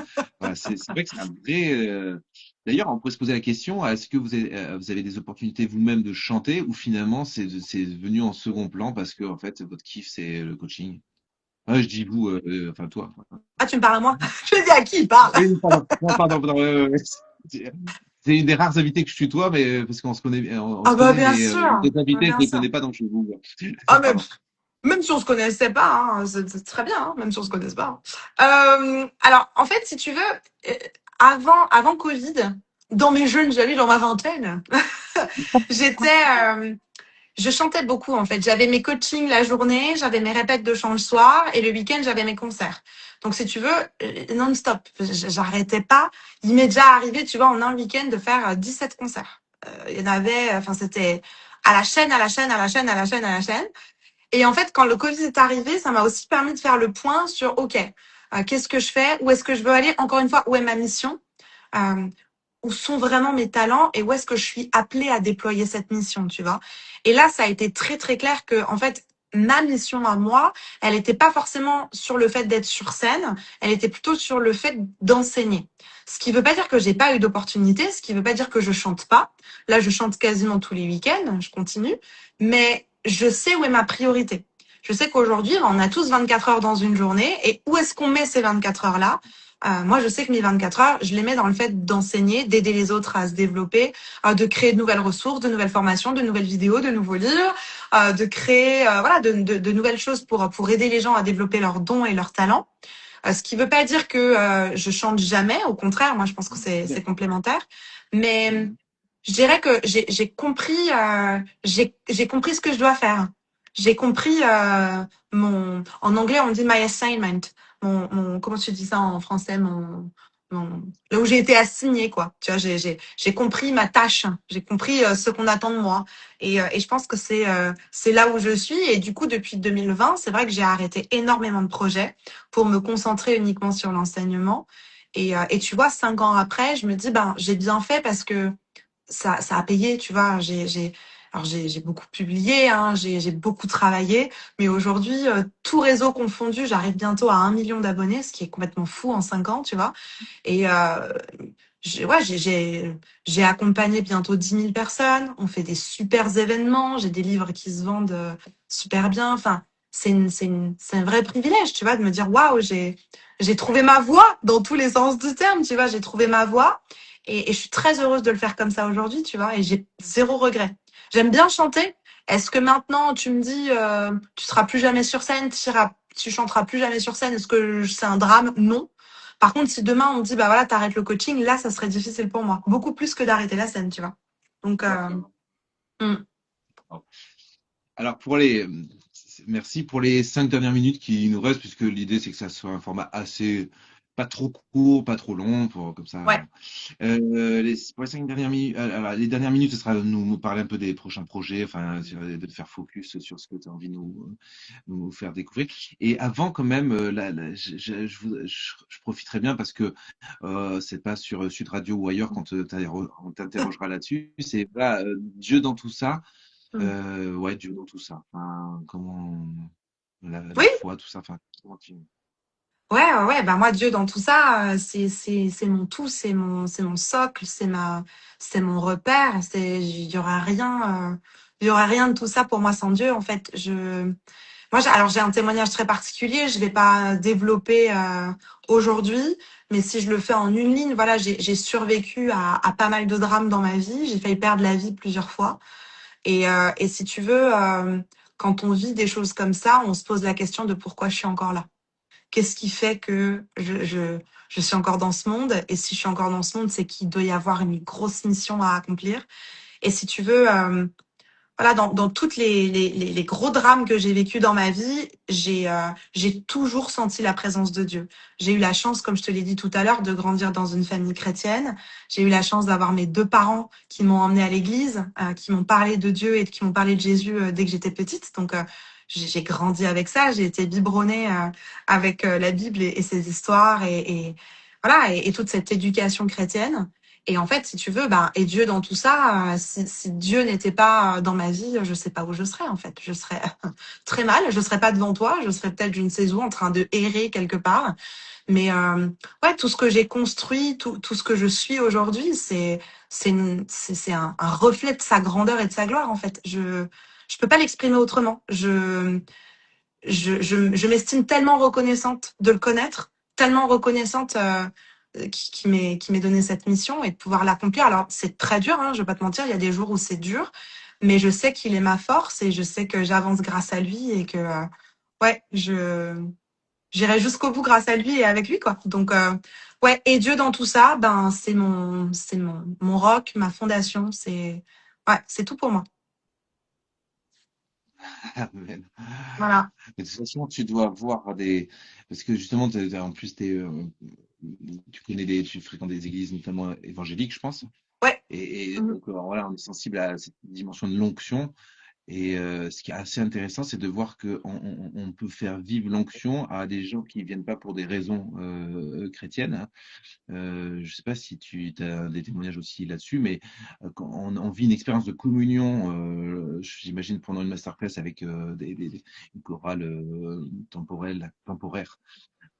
[SPEAKER 1] Voilà, c'est vrai que c'est un vrai. D'ailleurs, on pourrait se poser la question, est-ce que vous avez des opportunités vous-même de chanter ou finalement c'est venu en second plan parce que en fait votre kiff c'est le coaching? Ouais, je dis vous, enfin toi.
[SPEAKER 2] Ah, tu me parles à moi? Je dis à qui il parle?
[SPEAKER 1] Oui, pardon, non, pardon, c'est une des rares invités que je tutoie, mais parce qu'on se connaît, on
[SPEAKER 2] Ah
[SPEAKER 1] se
[SPEAKER 2] bah,
[SPEAKER 1] connaît,
[SPEAKER 2] bien
[SPEAKER 1] mais
[SPEAKER 2] sûr.
[SPEAKER 1] les
[SPEAKER 2] Ah,
[SPEAKER 1] invités, je
[SPEAKER 2] bien
[SPEAKER 1] les
[SPEAKER 2] sûr.
[SPEAKER 1] connais pas, donc je vous.
[SPEAKER 2] Ah, mais
[SPEAKER 1] Pardon.
[SPEAKER 2] même si on se connaissait pas, hein, c'est très bien, hein, même si on se connaisse pas. Alors, en fait, si tu veux, euh, avant Covid, dans mes jeunes années, dans ma vingtaine, j'étais, je chantais beaucoup en fait. J'avais mes coachings la journée, j'avais mes répètes de chant le soir et le week-end j'avais mes concerts. Donc si tu veux, non-stop. J'arrêtais pas. Il m'est déjà arrivé, tu vois, en un week-end de faire 17 concerts. Il y en avait, enfin c'était à la chaîne, à la chaîne, à la chaîne, à la chaîne, à la chaîne. Et en fait, quand le Covid est arrivé, ça m'a aussi permis de faire le point sur, OK, qu'est-ce que je fais? Où est-ce que je veux aller? Encore une fois, où est ma mission? Euh, où sont vraiment mes talents et où est-ce que je suis appelée à déployer cette mission, tu vois. Et là, ça a été très très clair que en fait, ma mission à moi, elle n'était pas forcément sur le fait d'être sur scène, elle était plutôt sur le fait d'enseigner. Ce qui veut pas dire que j'ai pas eu d'opportunité, ce qui veut pas dire que je chante pas. Là, je chante quasiment tous les week-ends, je continue, mais je sais où est ma priorité. Je sais qu'aujourd'hui, on a tous 24 heures dans une journée et où est-ce qu'on met ces 24 heures-là? Moi, je sais que mes 24 heures, je les mets dans le fait d'enseigner, d'aider les autres à se développer, de créer de nouvelles ressources, de nouvelles formations, de nouvelles vidéos, de nouveaux livres, de créer voilà de nouvelles choses pour aider les gens à développer leurs dons et leurs talents. Ce qui veut pas dire que je chante jamais, au contraire, moi je pense que c'est complémentaire. Mais je dirais que j'ai compris ce que je dois faire. J'ai compris mon en anglais on dit my assignment, mon comment tu dis ça en français mon là où j'ai été assignée quoi. Tu vois, j'ai compris ma tâche, j'ai compris ce qu'on attend de moi et je pense que c'est là où je suis et du coup depuis 2020, c'est vrai que j'ai arrêté énormément de projets pour me concentrer uniquement sur l'enseignement et tu vois 5 ans après, je me dis ben j'ai bien fait parce que ça a payé, tu vois. Alors j'ai beaucoup publié, hein, j'ai beaucoup travaillé, mais aujourd'hui, tout réseau confondu, j'arrive bientôt à 1 million d'abonnés, ce qui est complètement fou en 5 ans, tu vois. Et ouais, j'ai accompagné bientôt 10 000 personnes. On fait des super événements. J'ai des livres qui se vendent super bien. Enfin, c'est un vrai privilège, tu vois, de me dire waouh, j'ai trouvé ma voie dans tous les sens du terme, tu vois. J'ai trouvé ma voie et je suis très heureuse de le faire comme ça aujourd'hui, tu vois. Et j'ai zéro regret. J'aime bien chanter. Est-ce que maintenant tu me dis tu seras plus jamais sur scène, tu chanteras plus jamais sur scène? Est-ce que c'est un drame? Non. Par contre, si demain on me dit bah voilà, t'arrêtes le coaching, là ça serait difficile pour moi, beaucoup plus que d'arrêter la scène, tu vois. Donc
[SPEAKER 1] D'accord.
[SPEAKER 2] mm.
[SPEAKER 1] Alors merci pour les 5 dernières minutes qui nous restent, puisque l'idée c'est que ça soit un format assez, pas trop court, pas trop long, pour comme ça.
[SPEAKER 2] Ouais.
[SPEAKER 1] Pour les 5 dernières minutes, alors, les dernières minutes, ce sera nous parler un peu des prochains projets, enfin, de faire focus sur ce que tu as envie de nous faire découvrir. Et avant, quand même, je profiterai bien parce que c'est pas sur Sud Radio ou ailleurs quand on t'interrogera là-dessus. C'est voilà, Dieu dans tout ça.
[SPEAKER 2] Mm.
[SPEAKER 1] Ouais, Dieu dans tout ça. Enfin, comment
[SPEAKER 2] Oui,
[SPEAKER 1] la foi, tout ça. Enfin, comment
[SPEAKER 2] ouais, bah moi Dieu dans tout ça, c'est mon tout, c'est mon socle, c'est mon repère, il y aura rien de tout ça pour moi sans Dieu en fait. Alors j'ai un témoignage très particulier, je vais pas développer aujourd'hui, mais si je le fais en une ligne, voilà, j'ai survécu à pas mal de drames dans ma vie, j'ai failli perdre la vie plusieurs fois. Et si tu veux, quand on vit des choses comme ça, on se pose la question de pourquoi je suis encore là. Qu'est-ce qui fait que je suis encore dans ce monde? Et si je suis encore dans ce monde, c'est qu'il doit y avoir une grosse mission à accomplir. Et si tu veux, voilà, dans toutes les gros drames que j'ai vécus dans ma vie, j'ai toujours senti la présence de Dieu. J'ai eu la chance, comme je te l'ai dit tout à l'heure, de grandir dans une famille chrétienne. J'ai eu la chance d'avoir mes deux parents qui m'ont emmenée à l'église, qui m'ont parlé de Dieu et qui m'ont parlé de Jésus dès que j'étais petite. Donc, j'ai grandi avec ça. J'ai été biberonnée avec la Bible et ses histoires et voilà et toute cette éducation chrétienne. Et en fait, si tu veux, ben, et Dieu dans tout ça, si Dieu n'était pas dans ma vie, je sais pas où je serais en fait. Je serais très mal. Je serais pas devant toi. Je serais peut-être, je ne sais où, en train de errer quelque part. Mais ouais, tout ce que j'ai construit, tout ce que je suis aujourd'hui, c'est un reflet de sa grandeur et de sa gloire en fait. Je peux pas l'exprimer autrement. Je m'estime tellement reconnaissante de le connaître, tellement reconnaissante qui m'ait donné cette mission et de pouvoir l'accomplir. Alors, c'est très dur, hein, je vais pas te mentir, il y a des jours où c'est dur, mais je sais qu'il est ma force et je sais que j'avance grâce à lui et que, ouais, j'irai jusqu'au bout grâce à lui et avec lui, quoi. Donc, ouais, et Dieu dans tout ça, ben, mon rock, ma fondation, ouais, c'est tout pour moi.
[SPEAKER 1] Amen.
[SPEAKER 2] Voilà.
[SPEAKER 1] Mais de toute façon, tu dois voir des. Parce que justement, en plus, tu connais tu fréquentes des églises, notamment évangéliques, je pense.
[SPEAKER 2] Ouais.
[SPEAKER 1] Et
[SPEAKER 2] Mhm.
[SPEAKER 1] donc, voilà, on est sensible à cette dimension de l'onction. Et ce qui est assez intéressant, c'est de voir qu'on peut faire vivre l'onction à des gens qui viennent pas pour des raisons chrétiennes, hein. Je ne sais pas si tu as des témoignages aussi là-dessus, mais quand on vit une expérience de communion, j'imagine pendant une masterclass avec une chorale temporaire.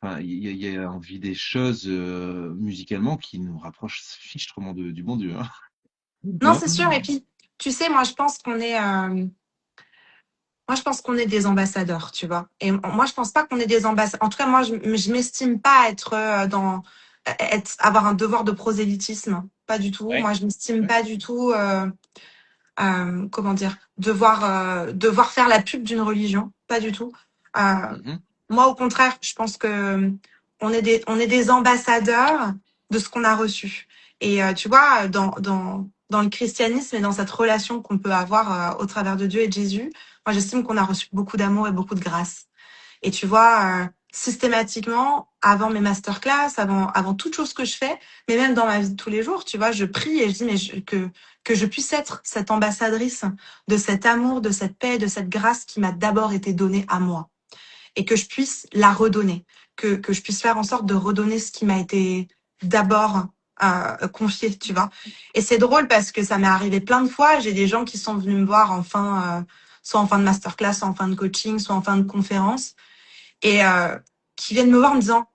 [SPEAKER 1] Enfin, on vit des choses musicalement qui nous rapprochent fichtrement du bon Dieu, hein.
[SPEAKER 2] Non,
[SPEAKER 1] Non.
[SPEAKER 2] c'est sûr. Et puis, tu sais, moi, je pense qu'on est des ambassadeurs, tu vois. Et moi, je pense pas qu'on est des ambassadeurs. En tout cas, moi, je m'estime pas être avoir un devoir de prosélytisme. Pas du tout.
[SPEAKER 1] Ouais,
[SPEAKER 2] Moi, je m'estime
[SPEAKER 1] ouais.
[SPEAKER 2] pas du tout, comment dire, devoir faire la pub d'une religion. Pas du tout. Euh,
[SPEAKER 1] Mhm.
[SPEAKER 2] Moi, au contraire, je pense que on est des ambassadeurs de ce qu'on a reçu. Et tu vois, dans le christianisme et dans cette relation qu'on peut avoir au travers de Dieu et de Jésus, moi, j'estime qu'on a reçu beaucoup d'amour et beaucoup de grâce. Et tu vois, systématiquement, avant mes masterclass, avant toute chose que je fais, mais même dans ma vie de tous les jours, tu vois, je prie et je dis que je puisse être cette ambassadrice de cet amour, de cette paix, de cette grâce qui m'a d'abord été donnée à moi et que je puisse la redonner, que je puisse faire en sorte de redonner ce qui m'a été d'abord confié, tu vois. Et c'est drôle parce que ça m'est arrivé plein de fois. J'ai des gens qui sont venus me voir soit en fin de masterclass, soit en fin de coaching, soit en fin de conférence, et qui viennent me voir en me disant,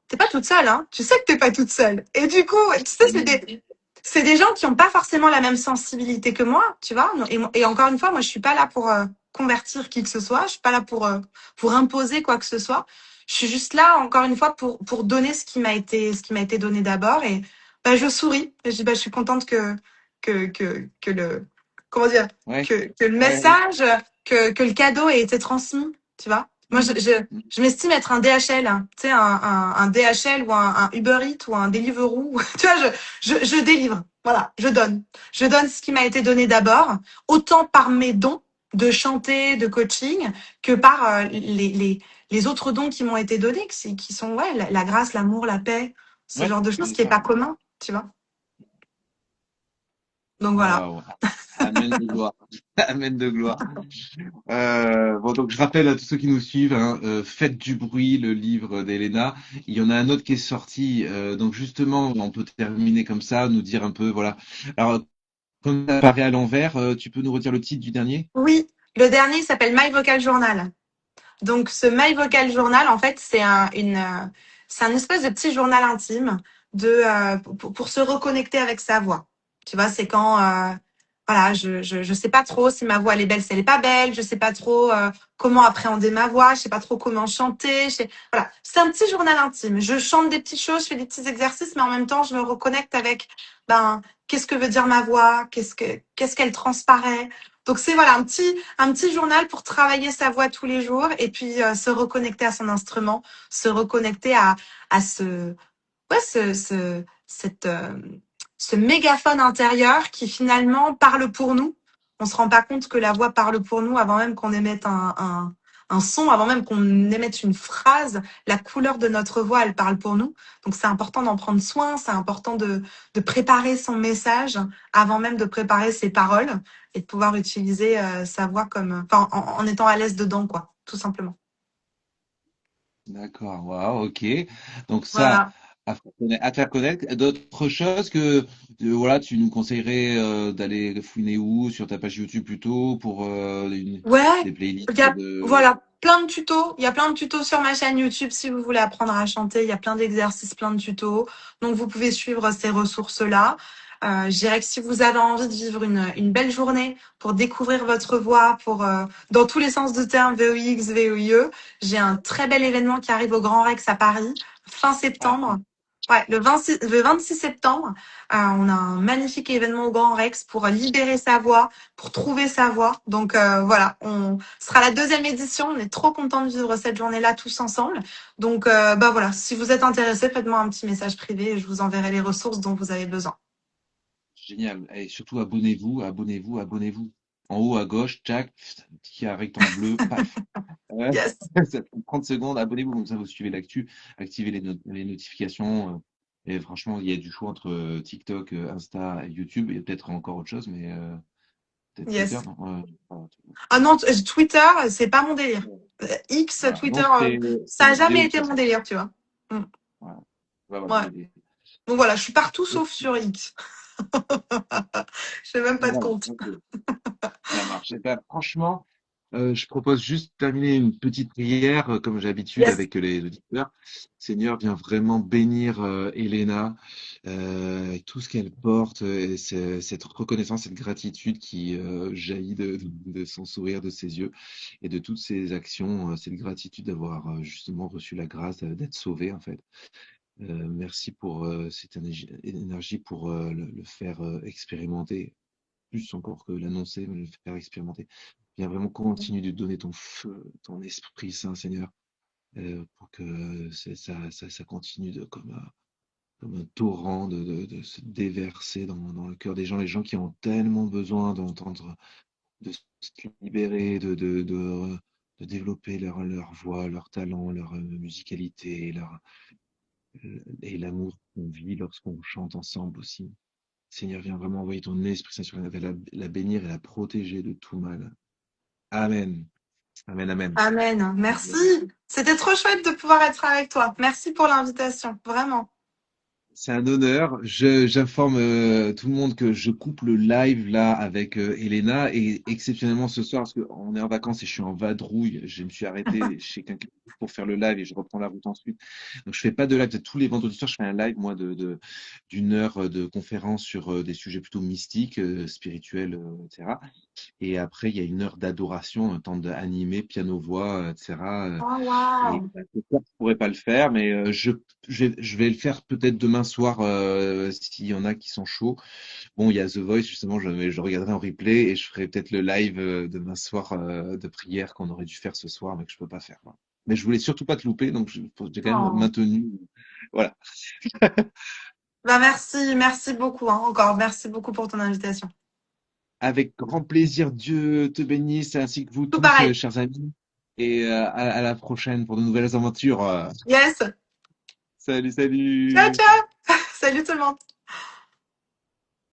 [SPEAKER 2] t'es pas toute seule, hein. Tu sais que t'es pas toute seule. Et du coup, tu sais, c'est des gens qui ont pas forcément la même sensibilité que moi, tu vois. Et encore une fois, moi, je suis pas là pour convertir qui que ce soit. Je suis pas là pour imposer quoi que ce soit. Je suis juste là, encore une fois, pour donner ce qui m'a été donné d'abord. Et bah, je souris. Et je dis, bah, je suis contente que le, comment dire,
[SPEAKER 1] Ouais,
[SPEAKER 2] que le
[SPEAKER 1] ouais, ouais.
[SPEAKER 2] message, que le cadeau ait été transmis, tu vois. Moi,
[SPEAKER 1] Mhm.
[SPEAKER 2] je m'estime être un DHL, hein. Tu sais, un DHL ou un Uber Eats ou un Deliveroo. Tu vois, je délivre. Voilà, je donne. Je donne ce qui m'a été donné d'abord, autant par mes dons de chanter, de coaching, que par les autres dons qui m'ont été donnés, qui sont ouais, la grâce, l'amour, la paix, ce
[SPEAKER 1] Ouais,
[SPEAKER 2] genre de choses
[SPEAKER 1] c'est
[SPEAKER 2] qui est
[SPEAKER 1] ça.
[SPEAKER 2] pas commun, tu vois. Donc voilà.
[SPEAKER 1] Waouh. Amen de gloire. Amen de gloire. Bon, donc je rappelle à tous ceux qui nous suivent, hein, Faites du bruit, le livre d'Elena. Il y en a un autre qui est sorti. Donc justement, on peut terminer comme ça, nous dire un peu, voilà. Alors, comme ça apparaît à l'envers, tu peux nous redire le titre du dernier?
[SPEAKER 2] Oui, le dernier s'appelle My Vocal Journal. Donc, ce My Vocal Journal, en fait, c'est un espèce de petit journal intime pour se reconnecter avec sa voix. Tu vois, c'est quand, voilà, je sais pas trop si ma voix elle est belle, si elle est pas belle, je sais pas trop comment appréhender ma voix, je sais pas trop comment chanter. Voilà, c'est un petit journal intime. Je chante des petites choses, je fais des petits exercices, mais en même temps, je me reconnecte avec, ben, qu'est-ce que veut dire ma voix, qu'est-ce qu'elle transparaît. Donc c'est voilà un petit journal pour travailler sa voix tous les jours et puis se reconnecter à son instrument, se reconnecter à ouais, ce mégaphone intérieur qui finalement parle pour nous. On se rend pas compte que la voix parle pour nous avant même qu'on émette un son, avant même qu'on émette une phrase. La couleur de notre voix, elle parle pour nous. Donc c'est important d'en prendre soin, c'est important de préparer son message avant même de préparer ses paroles et de pouvoir utiliser sa voix enfin, en étant à l'aise dedans, quoi, tout simplement.
[SPEAKER 1] D'accord, waouh, ok. Donc ça,
[SPEAKER 2] Voilà.
[SPEAKER 1] à faire connaître. D'autres choses que voilà, tu nous conseillerais d'aller fouiner où? Sur ta page YouTube plutôt pour
[SPEAKER 2] Ouais,
[SPEAKER 1] des playlists
[SPEAKER 2] il y a,
[SPEAKER 1] de.
[SPEAKER 2] voilà, plein de tutos. Il y a plein de tutos sur ma chaîne YouTube si vous voulez apprendre à chanter. Il y a plein d'exercices, plein de tutos. Donc, vous pouvez suivre ces ressources-là. Je dirais que si vous avez envie de vivre une belle journée pour découvrir votre voix, dans tous les sens du terme, VOX, VOIE, j'ai un très bel événement qui arrive au Grand Rex à Paris, fin
[SPEAKER 1] Ah,
[SPEAKER 2] septembre. Ouais, le 26 septembre, on a un magnifique événement au Grand Rex pour libérer sa voix, pour trouver sa voix. Donc voilà, ce sera la deuxième édition. On est trop contents de vivre cette journée-là tous ensemble. Donc bah voilà, si vous êtes intéressés, faites-moi un petit message privé et je vous enverrai les ressources dont vous avez besoin.
[SPEAKER 1] génial. Et surtout, abonnez-vous, abonnez-vous, abonnez-vous. en haut à gauche, tchac, petit rectangle bleu, paf. Ouais,
[SPEAKER 2] Yes.
[SPEAKER 1] ça prend 30 secondes, abonnez-vous, comme ça vous suivez l'actu, activez les notifications. Et franchement, il y a du choix entre TikTok, Insta et YouTube, et peut-être encore autre chose, mais peut-être Twitter,
[SPEAKER 2] Yes.
[SPEAKER 1] non? Voilà.
[SPEAKER 2] Ah non, Twitter, c'est pas mon délire. X,
[SPEAKER 1] Voilà.
[SPEAKER 2] Twitter,
[SPEAKER 1] Donc, c'est
[SPEAKER 2] ça a
[SPEAKER 1] la vidéo
[SPEAKER 2] jamais
[SPEAKER 1] de
[SPEAKER 2] été
[SPEAKER 1] toute
[SPEAKER 2] mon
[SPEAKER 1] façon.
[SPEAKER 2] délire, tu vois. Mm.
[SPEAKER 1] Voilà. On va voir
[SPEAKER 2] Ouais.
[SPEAKER 1] l'idée.
[SPEAKER 2] Donc voilà, je suis partout sauf sur X. Je fais même pas de
[SPEAKER 1] Voilà,
[SPEAKER 2] compte.
[SPEAKER 1] ok. Ça marche. Eh ben, franchement, je propose juste de terminer une petite prière, comme j'ai l'habitude
[SPEAKER 2] Yes.
[SPEAKER 1] avec les auditeurs. Seigneur, viens vraiment bénir Elena, et tout ce qu'elle porte, et cette reconnaissance, cette gratitude qui jaillit de son sourire, de ses yeux, et de toutes ses actions, cette gratitude d'avoir justement reçu la grâce d'être sauvée, en fait. Merci pour cette énergie pour le faire expérimenter plus encore que l'annoncer, mais le faire expérimenter. Viens vraiment continue de donner ton feu, ton Esprit Saint, Seigneur, pour que ça continue comme un torrent de se déverser dans le cœur des gens, les gens qui ont tellement besoin d'entendre, de se libérer, de développer leur voix, leur talent, leur musicalité, et l'amour qu'on vit lorsqu'on chante ensemble aussi. Seigneur, viens vraiment envoyer ton Esprit Saint sur elle, la bénir et la protéger de tout mal. Amen. Amen, amen.
[SPEAKER 2] Amen. Merci. C'était trop chouette de pouvoir être avec toi. Merci pour l'invitation. Vraiment.
[SPEAKER 1] C'est un honneur. J'informe tout le monde que je coupe le live là avec Elena et exceptionnellement ce soir parce qu'on est en vacances et je suis en vadrouille. Je me suis arrêté chez quelqu'un pour faire le live et je reprends la route ensuite. Donc je fais pas de live. Tous les vendredis soirs, je fais un live moi d'une heure de conférence sur des sujets plutôt mystiques, spirituels, etc. Et après, il y a une heure d'adoration, un temps d'animer, piano-voix, etc.
[SPEAKER 2] Oh,
[SPEAKER 1] Et
[SPEAKER 2] waouh.
[SPEAKER 1] bah, ce soir, je pourrais pas le faire, mais je vais le faire peut-être demain soir s'il y en a qui sont chauds. Bon, il y a The Voice, justement, je regarderai en replay et je ferai peut-être le live demain soir de prière qu'on aurait dû faire ce soir, mais que je peux pas faire, quoi. Mais je voulais surtout pas te louper, donc j'ai quand même
[SPEAKER 2] Oh.
[SPEAKER 1] maintenu. Voilà.
[SPEAKER 2] Bah merci, merci beaucoup, hein, encore. Merci beaucoup pour ton invitation.
[SPEAKER 1] Avec grand plaisir, Dieu te bénisse, ainsi que vous
[SPEAKER 2] Tout
[SPEAKER 1] tous,
[SPEAKER 2] pareil.
[SPEAKER 1] chers amis. Et à la prochaine pour de nouvelles aventures.
[SPEAKER 2] Yes.
[SPEAKER 1] Salut,
[SPEAKER 2] Ciao,
[SPEAKER 1] salut!
[SPEAKER 2] ciao. Salut tout le monde.